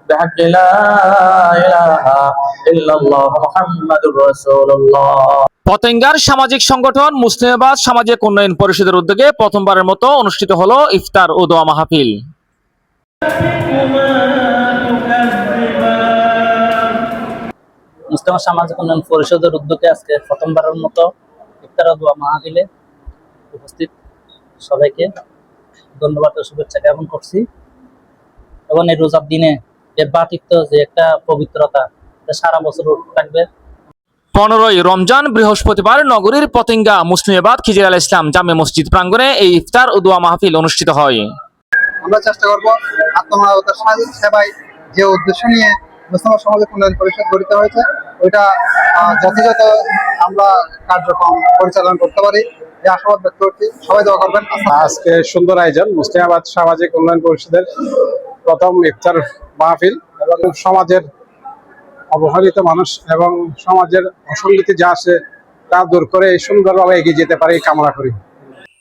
بحق لا إله إلا الله محمد رسول الله। পতেঙ্গার সামাজিক সংগঠন মুসলিমাবাদ সামাজিক উন্নয়ন পরিষদের উদ্যোগে প্রথমবারের মতো অনুষ্ঠিত হলো ইফতার ও দোয়া মাহফিল। মুসলিমাবাদ সামাজিক উন্নয়ন পরিষদের উদ্যোগে আজকে প্রথমবারের মতো ইফতার ও দোয়া মাহফিলে উপস্থিত সবাইকে ধন্যবাদ ও শুভেচ্ছা জ্ঞাপন করছি। এবং এই রোজার দিনে এর বাতিত্ব যে একটা পবিত্রতা সারা বছর থাকবে। 15ই রমজান বৃহস্পতিবার নগরীর পতেঙ্গা মুসলিমাবাদ খিজির আল ইসলাম জামে মসজিদ প্রাঙ্গণে এই ইফতার ও দোয়া মাহফিল অনুষ্ঠিত হয়। আমরা চেষ্টা করব আত্মমানবতার সেবায় যে উদ্দেশ্য নিয়ে মুসলিম সামাজিক উন্নয়ন পরিষদ গঠিত হয়েছে ওইটা যথাযথ আমরা কার্যক্রম পরিচালনা করতে পারি এই আশাবাদ ব্যক্ত করছি। সবাই দোয়া করবেন। আজকে সুন্দর আয়োজন মুসলিমাবাদ সামাজিক উন্নয়ন পরিষদের প্রথম ইফতার মাহফিল এবং সমাজের অবহেলিত মানুষ এবং সমাজের অসঙ্গতি যা আছে তা দূর করে সুন্দরভাবে এগিয়ে যেতে পারে কামনা করি।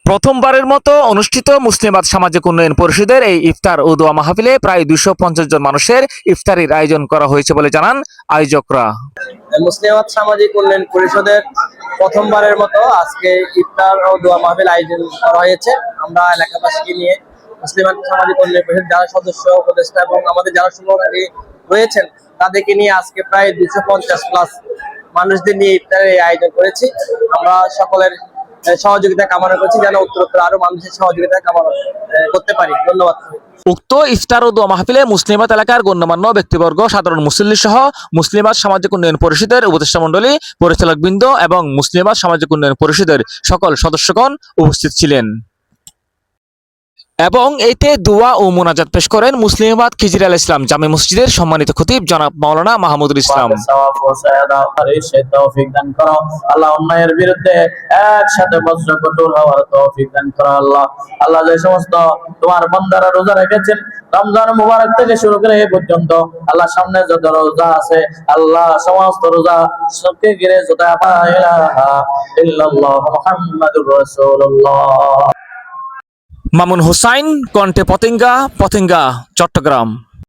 প্রথমবারের মতো অনুষ্ঠিত মুসলিমাবাদ সামাজিক উন্নয়ন পরিষদের এই ইফতার ও দোয়া মাহফিলে প্রায় 250 জন মানুষের ইফতারির আয়োজন করা হয়েছে বলে জানান আয়োজকরা। মুসলিমাবাদ সামাজিক উন্নয়ন পরিষদের প্রথমবারের মতো আজকে ইফতার ও দোয়া মাহফিল আয়োজন করা হয়েছে। আমরা এলাকাবাসীকে নিয়ে মুসলিমাবাদ সামাজিক উন্নয়ন পরিষদ যারা সদস্য উপদেষ্টা এবং আমাদের যারা শুভাকাঙ্ক্ষী রয়েছেন তাদেরকে নিয়ে আজকে প্রায় 250+ মানুষদের নিয়ে ইফতারের আয়োজন করেছি। আমরা সকলের সহযোগিতা কামনা করছি যেন উত্তরোত্তর আরো মানুষের সহযোগিতা কামনা করতে পারি। ধন্যবাদ। উক্ত ইফতার ও দোয়া মাহফিলে মুসলিমাবাদ এলাকার গণ্যমান্য ব্যক্তিবর্গ, সাধারণ মুসল্লি সহ মুসলিমাবাদ সামাজিক উন্নয়ন পরিষদের উপদেষ্টা মণ্ডলী, পরিচালকবৃন্দ এবং মুসলিমাবাদ সামাজিক উন্নয়ন পরিষদের সকল সদস্যগণ উপস্থিত ছিলেন এবং এতে দোয়া ও মোনাজাত পেশ করেন মুসলিমাবাদ খিজির আল ইসলাম জামে মসজিদের সম্মানিত খতিব জনাব মাওলানা মাহমুদুল ইসলাম। আল্লাহ অন্যায়ের বিরুদ্ধে একসাথে বজ্র কঠোর হওয়ার তৌফিক দান করো আল্লাহ। আল্লাহ যে সমস্ত তোমার বান্দারা রোজা রেখেছেন রমজান মুবারক থেকে শুরু করে এ পর্যন্ত আল্লাহ সামনে যত রোজা আছে আল্লাহ সমস্ত রোজা সবকে ঘিরে যত লা ইলাহা ইল্লাল্লাহ মুহাম্মাদুর রাসূলুল্লাহ। মামুন হুসাইন, কণ্ঠে পতেঙ্গা, চট্টগ্রাম।